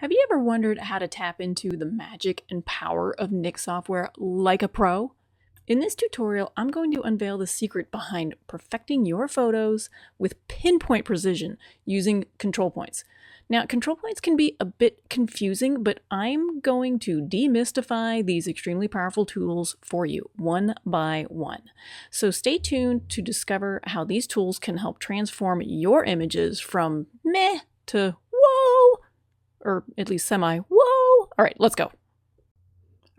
Have you ever wondered how to tap into the magic and power of Nik Software like a pro? In this tutorial, I'm going to unveil the secret behind perfecting your photos with pinpoint precision using control points. Now, control points can be a bit confusing, but I'm going to demystify these extremely powerful tools for you one by one. So stay tuned to discover how these tools can help transform your images from meh to whoa, or at least semi-whoa. All right, let's go.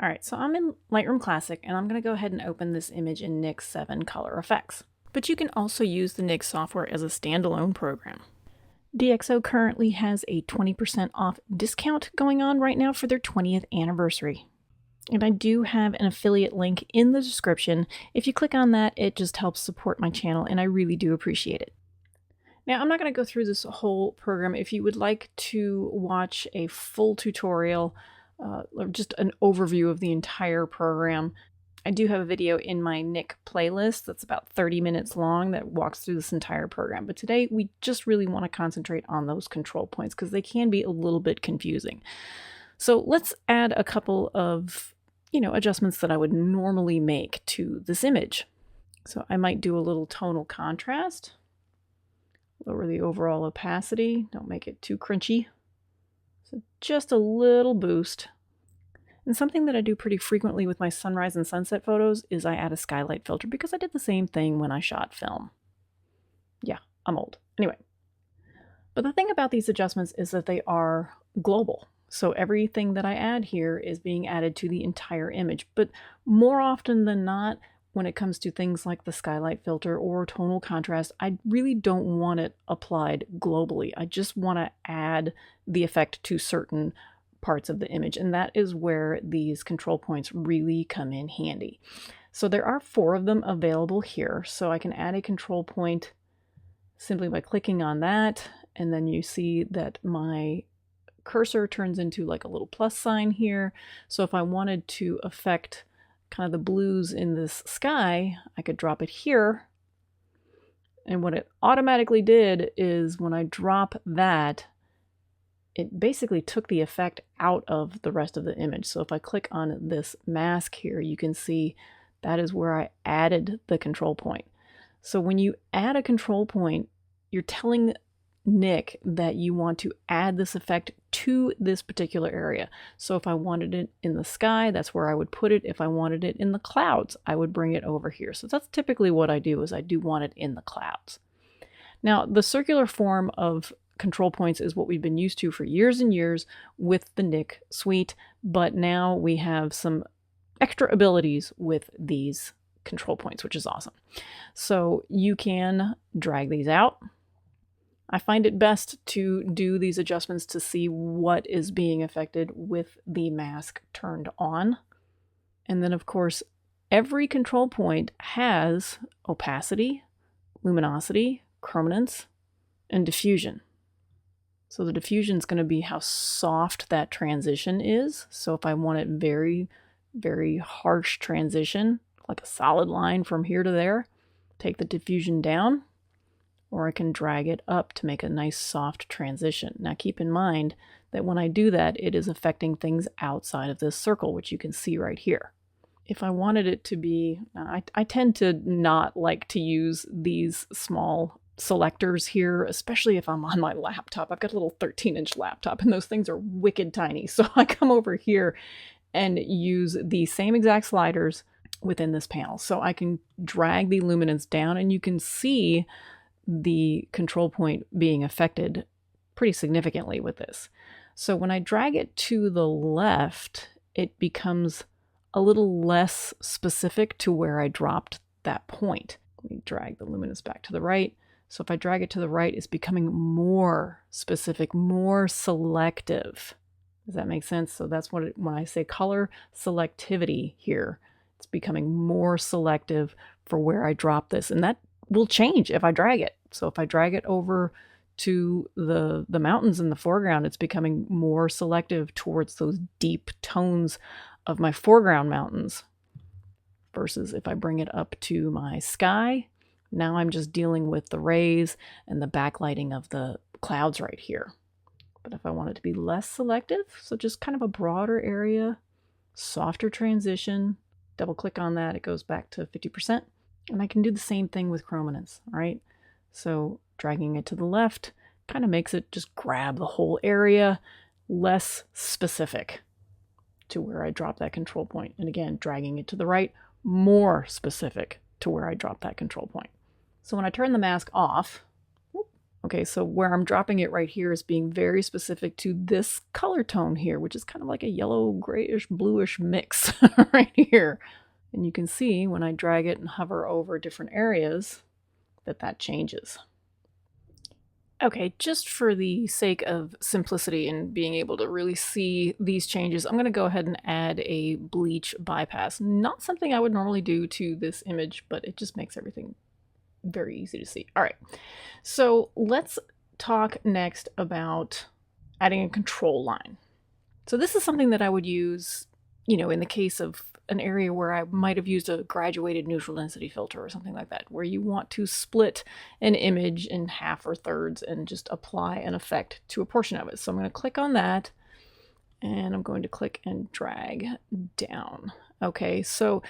All right, so I'm in Lightroom Classic, and I'm going to go ahead and open this image in Nik 7 Color Effects. But you can also use the Nik software as a standalone program. DXO currently has a 20% off discount going on right now for their 20th anniversary. And I do have an affiliate link in the description. If you click on that, it just helps support my channel, and I really do appreciate it. Now, I'm not going to go through this whole program. If you would like to watch a full tutorial, or just an overview of the entire program, I do have a video in my Nik playlist that's about 30 minutes long that walks through this entire program. But today, we just really want to concentrate on those control points because they can be a little bit confusing. So let's add a couple of, adjustments that I would normally make to this image. So I might do a little tonal contrast. Lower the overall opacity, don't make it too crunchy. So just a little boost. And something that I do pretty frequently with my sunrise and sunset photos is I add a skylight filter because I did the same thing when I shot film. Yeah, I'm old. Anyway, but the thing about these adjustments is that they are global. So everything that I add here is being added to the entire image. But more often than not, when it comes to things like the skylight filter or tonal contrast, I really don't want it applied globally. I just want to add the effect to certain parts of the image, and that is where these control points really come in handy. So there are 4 of them available here, so I can add a control point simply by clicking on that, and then you see that my cursor turns into like a little plus sign here. So if I wanted to affect kind of the blues in this sky, I could drop it here. And what it automatically did is when I drop that, it basically took the effect out of the rest of the image. So if I click on this mask here, you can see that is where I added the control point. So when you add a control point, you're telling Nik that you want to add this effect to this particular area. So if I wanted it in the sky, that's where I would put it. If I wanted it in the clouds, I would bring it over here. So that's typically what I do, is I do want it in the clouds. Now, the circular form of control points is what we've been used to for years and years with the Nik suite, but now we have some extra abilities with these control points, which is awesome. So you can drag these out. I find it best to do these adjustments to see what is being affected with the mask turned on. And then, of course, every control point has opacity, luminosity, chrominance, and diffusion. So the diffusion is going to be how soft that transition is. So if I want it very, very harsh transition, like a solid line from here to there, take the diffusion down. Or I can drag it up to make a nice soft transition. Now keep in mind that when I do that, it is affecting things outside of this circle, which you can see right here. If I wanted it to be, I tend to not like to use these small selectors here, especially if I'm on my laptop. I've got a little 13-inch laptop and those things are wicked tiny. So I come over here and use the same exact sliders within this panel. So I can drag the luminance down and you can see the control point being affected pretty significantly with this. So when I drag it to the left, it becomes a little less specific to where I dropped that point. Let me drag the luminance back to the right. So if I drag it to the right, it's becoming more specific, more selective. Does that make sense? So that's what when I say color selectivity here, it's becoming more selective for where I drop this. And that will change if I drag it. So if I drag it over to the mountains in the foreground, it's becoming more selective towards those deep tones of my foreground mountains. Versus if I bring it up to my sky, now I'm just dealing with the rays and the backlighting of the clouds right here. But if I want it to be less selective, so just kind of a broader area, softer transition, double click on that, it goes back to 50%. And I can do the same thing with Chrominance, all right? So dragging it to the left kind of makes it just grab the whole area, less specific to where I drop that control point. And again, dragging it to the right, more specific to where I drop that control point. So when I turn the mask off, okay, so where I'm dropping it right here is being very specific to this color tone here, which is kind of like a yellow, grayish, bluish mix right here. And you can see when I drag it and hover over different areas that that changes. Okay, just for the sake of simplicity and being able to really see these changes, I'm going to go ahead and add a bleach bypass. Not something I would normally do to this image, but it just makes everything very easy to see. All right, so let's talk next about adding a control line. So this is something that I would use, you know, in the case of an area where I might have used a graduated neutral density filter or something like that, where you want to split an image in half or thirds and just apply an effect to a portion of it. So I'm going to click on that and I'm going to click and drag down. Okay, so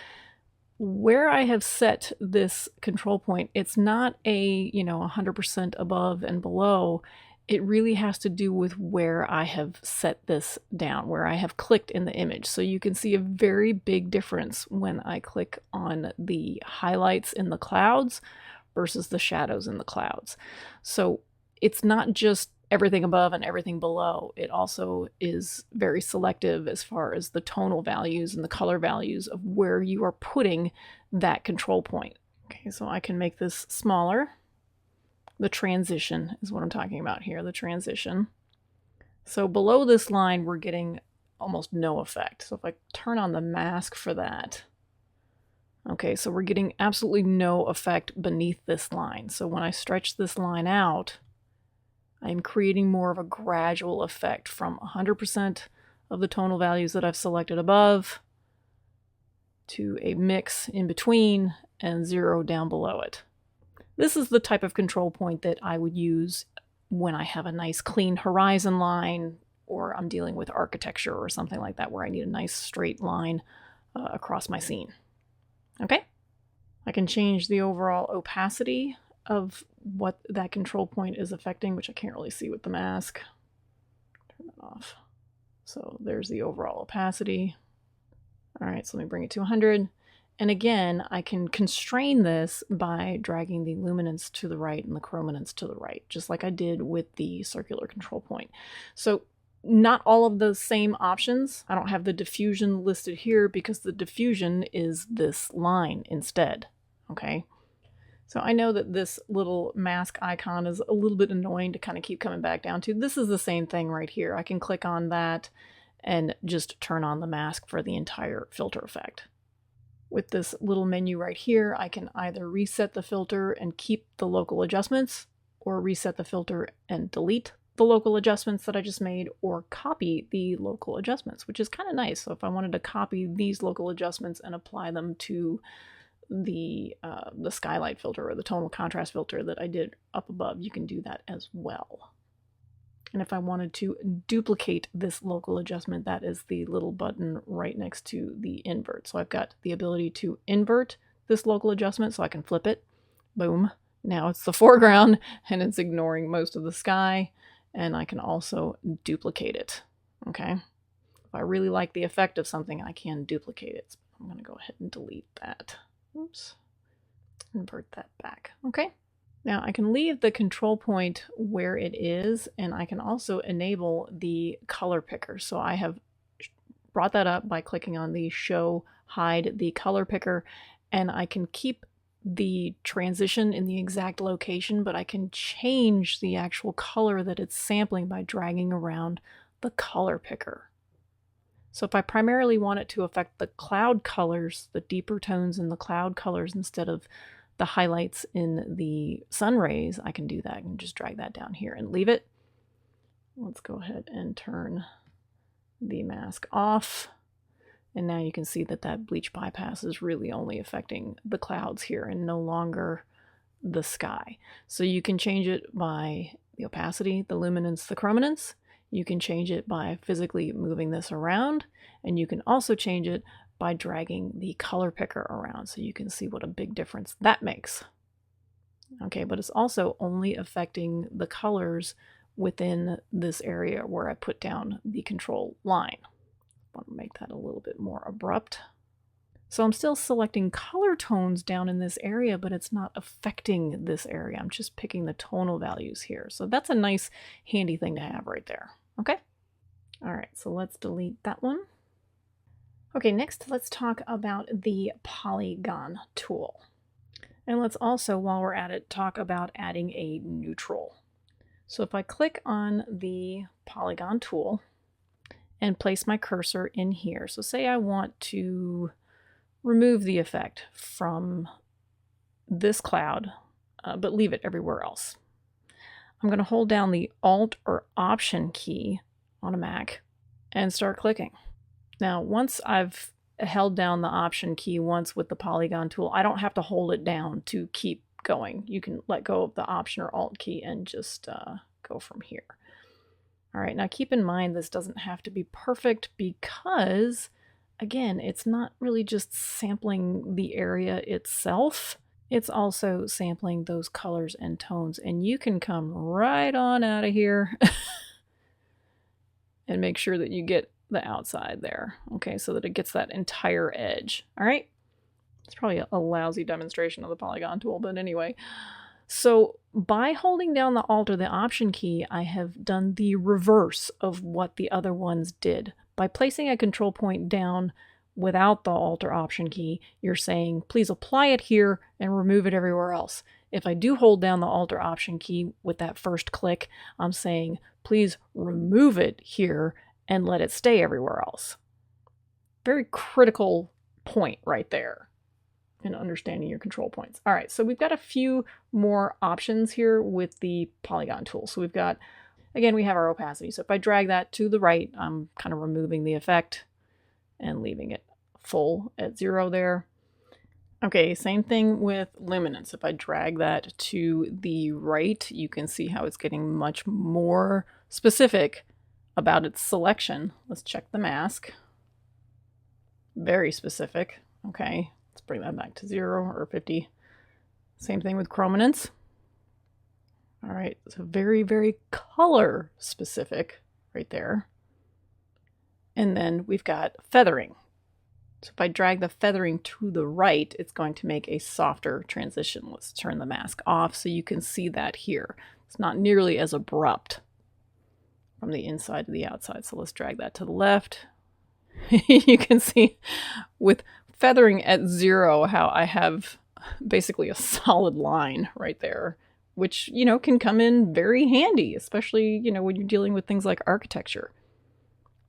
where I have set this control point, it's not a, 100% above and below. It really has to do with where I have set this down, where I have clicked in the image. So you can see a very big difference when I click on the highlights in the clouds versus the shadows in the clouds. So it's not just everything above and everything below. It also is very selective as far as the tonal values and the color values of where you are putting that control point. Okay, so I can make this smaller. The transition is what I'm talking about here, the transition. So below this line, we're getting almost no effect. So if I turn on the mask for that, okay, so we're getting absolutely no effect beneath this line. So when I stretch this line out, I'm creating more of a gradual effect from 100% of the tonal values that I've selected above to a mix in between and 0 down below it. This is the type of control point that I would use when I have a nice clean horizon line, or I'm dealing with architecture or something like that where I need a nice straight line across my scene. Okay? I can change the overall opacity of what that control point is affecting, which I can't really see with the mask. Turn that off. So there's the overall opacity. All right, so let me bring it to 100. And again, I can constrain this by dragging the luminance to the right and the chrominance to the right, just like I did with the circular control point. So not all of the same options. I don't have the diffusion listed here because the diffusion is this line instead, okay? So I know that this little mask icon is a little bit annoying to kind of keep coming back down to. This is the same thing right here. I can click on that and just turn on the mask for the entire filter effect. With this little menu right here, I can either reset the filter and keep the local adjustments, or reset the filter and delete the local adjustments that I just made, or copy the local adjustments, which is kind of nice. So if I wanted to copy these local adjustments and apply them to the skylight filter or the tonal contrast filter that I did up above, you can do that as well. And if I wanted to duplicate this local adjustment, that is the little button right next to the invert. So I've got the ability to invert this local adjustment, so I can flip it. Boom. Now it's the foreground and it's ignoring most of the sky. And I can also duplicate it. Okay. If I really like the effect of something, I can duplicate it. So I'm going to go ahead and delete that. Oops. Invert that back. Okay. Now I can leave the control point where it is, and I can also enable the color picker. So I have brought that up by clicking on the show hide the color picker, and I can keep the transition in the exact location, but I can change the actual color that it's sampling by dragging around the color picker. So if I primarily want it to affect the cloud colors, the deeper tones in the cloud colors instead of the highlights in the sun rays, I can do that and just drag that down here and leave it. Let's go ahead and turn the mask off. And now you can see that that bleach bypass is really only affecting the clouds here and no longer the sky. So you can change it by the opacity, the luminance, the chrominance. You can change it by physically moving this around, and you can also change it by dragging the color picker around so you can see what a big difference that makes. Okay, but it's also only affecting the colors within this area where I put down the control line. I want to make that a little bit more abrupt. So I'm still selecting color tones down in this area, but it's not affecting this area. I'm just picking the tonal values here. So that's a nice handy thing to have right there. Okay. All right, so let's delete that one. Okay, next let's talk about the Polygon tool. And let's also, while we're at it, talk about adding a neutral. So if I click on the Polygon tool and place my cursor in here, so say I want to remove the effect from this cloud, but leave it everywhere else. I'm going to hold down the Alt or Option key on a Mac and start clicking. Now, once I've held down the Option key once with the Polygon tool, I don't have to hold it down to keep going. You can let go of the Option or Alt key and just go from here. All right, now keep in mind this doesn't have to be perfect because, again, it's not really just sampling the area itself. It's also sampling those colors and tones. And you can come right on out of here and make sure that you get the outside there. Okay, so that it gets that entire edge. All right. It's probably a lousy demonstration of the Polygon tool, but anyway. So by holding down the Alt or the Option key, I have done the reverse of what the other ones did. By placing a control point down without the Alt or Option key, you're saying, please apply it here and remove it everywhere else. If I do hold down the Alt or Option key with that first click, I'm saying, please remove it here and let it stay everywhere else. Very critical point right there in understanding your control points. All right, so we've got a few more options here with the Polygon tool. So we've got, again, we have our opacity. So if I drag that to the right, I'm kind of removing the effect and leaving it full at 0 there. Okay, same thing with luminance. If I drag that to the right, you can see how it's getting much more specific about its selection. Let's check the mask. Very specific. Okay, let's bring that back to 0 or 50. Same thing with chrominance. All right, so very, very color specific right there. And then we've got feathering. So if I drag the feathering to the right, it's going to make a softer transition. Let's turn the mask off so you can see that here. It's not nearly as abrupt from the inside to the outside. So let's drag that to the left. You can see with feathering at 0 how I have basically a solid line right there, which, you know, can come in very handy, especially, you know, when you're dealing with things like architecture.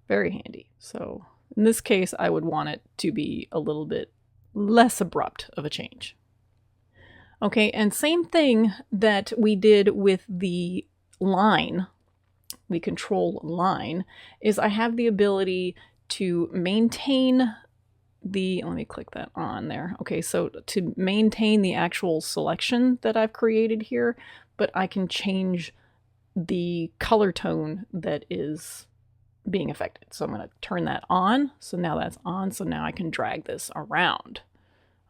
Very handy. So in this case, I would want it to be a little bit less abrupt of a change. Okay, and same thing that we did with the line, the control line, is I have the ability to maintain the, let me click that on there. Okay, so to maintain the actual selection that I've created here, but I can change the color tone that is being affected. So I'm going to turn that on. So now that's on. So now I can drag this around.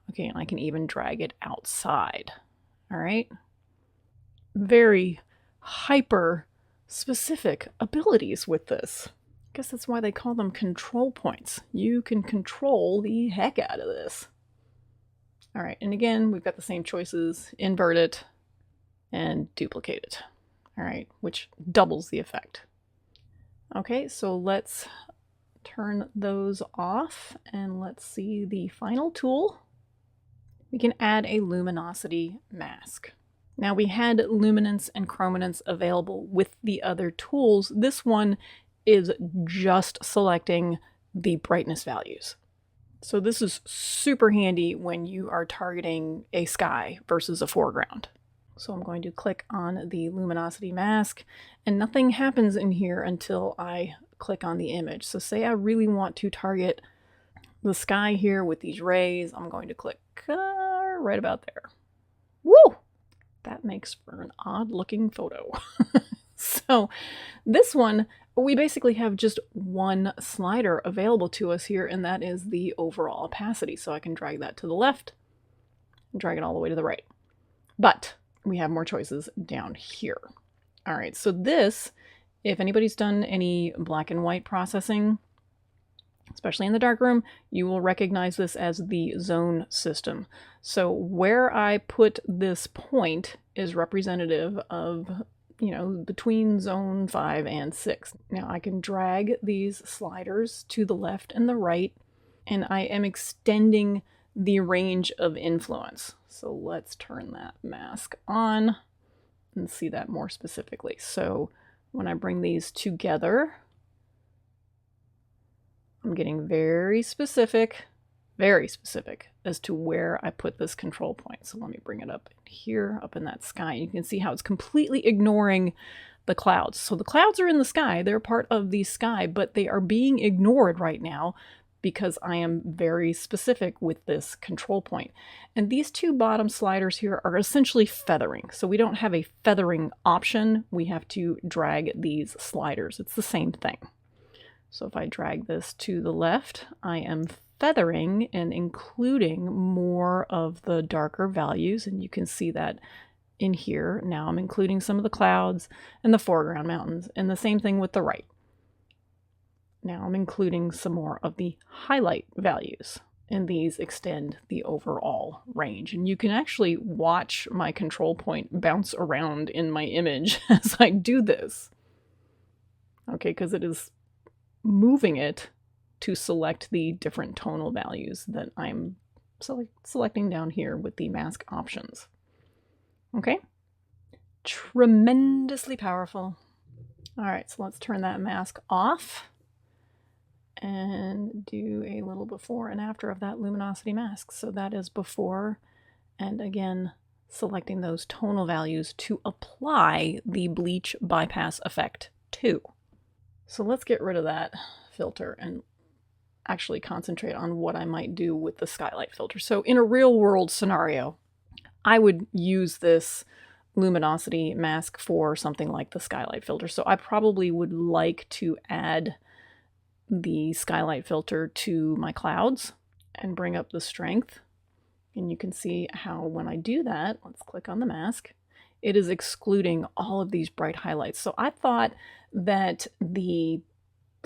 Okay, and I can even drag it outside. All right. Very hyper specific abilities with this. I guess that's why they call them control points. You can control the heck out of this. All right, and again, we've got the same choices: invert it and duplicate it. All right, which doubles the effect. Okay, so let's turn those off and let's see the final tool. We can add a luminosity mask. Now we had luminance and chrominance available with the other tools. This one is just selecting the brightness values. So this is super handy when you are targeting a sky versus a foreground. So I'm going to click on the luminosity mask, and nothing happens in here until I click on the image. So say I really want to target the sky here with these rays, I'm going to click right about there. Woo! That makes for an odd looking photo. So this one we basically have just one slider available to us here, and that is the overall opacity. So I can drag that to the left and drag it all the way to the right. But we have more choices down here. All right, so this, if anybody's done any black and white processing, especially in the darkroom, you will recognize this as the zone system. So where I put this point is representative of, you know, between zone 5 and 6. Now I can drag these sliders to the left and the right, and I am extending the range of influence. So let's turn that mask on and see that more specifically. So when I bring these together, I'm getting very specific as to where I put this control point. So let me bring it up here, up in that sky. You can see how it's completely ignoring the clouds. So the clouds are in the sky, they're part of the sky, but they are being ignored right now because I am very specific with this control point. And these two bottom sliders here are essentially feathering. So we don't have a feathering option. We have to drag these sliders. It's the same thing. So if I drag this to the left, I am feathering and including more of the darker values. And you can see that in here. Now I'm including some of the clouds and the foreground mountains, and the same thing with the right. Now I'm including some more of the highlight values, and these extend the overall range. And you can actually watch my control point bounce around in my image as I do this. Okay, because it is moving it to select the different tonal values that I'm selecting down here with the mask options. Okay, tremendously powerful. All right, so let's turn that mask off and do a little before and after of that luminosity mask. So that is before, and again, selecting those tonal values to apply the bleach bypass effect to. So let's get rid of that filter and actually concentrate on what I might do with the skylight filter. So in a real world scenario, I would use this luminosity mask for something like the skylight filter. So I probably would like to add the skylight filter to my clouds and bring up the strength. And you can see how when I do that, let's click on the mask, it is excluding all of these bright highlights. So I thought that the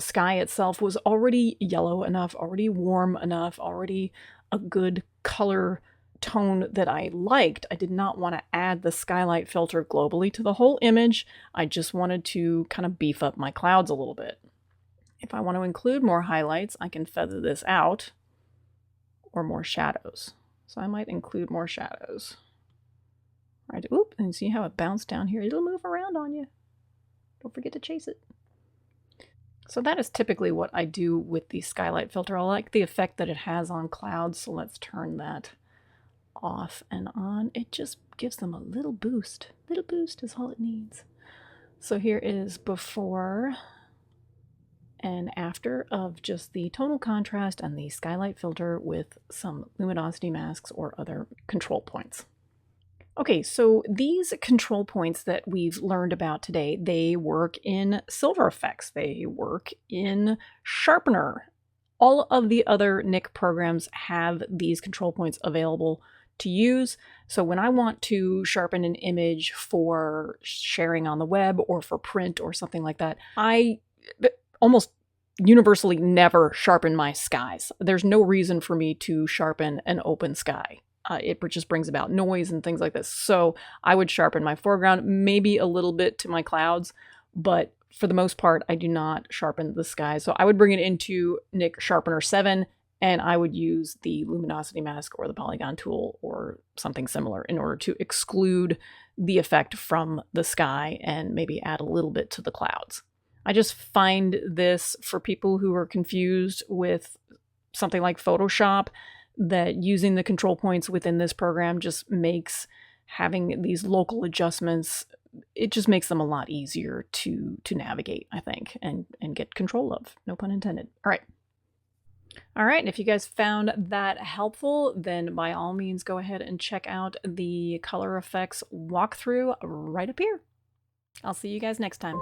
sky itself was already yellow enough, already warm enough, already a good color tone that I liked. I did not want to add the skylight filter globally to the whole image. I just wanted to kind of beef up my clouds a little bit. If I want to include more highlights, I can feather this out, or more shadows. So I might include more shadows. All right, oop, and see how it bounced down here? It'll move around on you. Don't forget to chase it. So that is typically what I do with the skylight filter. I like the effect that it has on clouds, so let's turn that off and on. It just gives them a little boost. Little boost is all it needs. So here is before and after of just the tonal contrast and the skylight filter with some luminosity masks or other control points. Okay, so these control points that we've learned about today, they work in Silver Effects, they work in Sharpener. All of the other Nik programs have these control points available to use. So when I want to sharpen an image for sharing on the web or for print or something like that, I almost universally never sharpen my skies. There's no reason for me to sharpen an open sky. It just brings about noise and things like this. So I would sharpen my foreground, maybe a little bit to my clouds, but for the most part, I do not sharpen the sky. So I would bring it into Nik Sharpener 7, and I would use the luminosity mask or the Polygon tool or something similar in order to exclude the effect from the sky and maybe add a little bit to the clouds. I just find this for people who are confused with something like Photoshop, that using the control points within this program just makes having these local adjustments, it just makes them a lot easier to navigate, I think, and get control of. No pun intended. All right. All right, and if you guys found that helpful, then by all means go ahead and check out the color effects walkthrough right up here. I'll see you guys next time.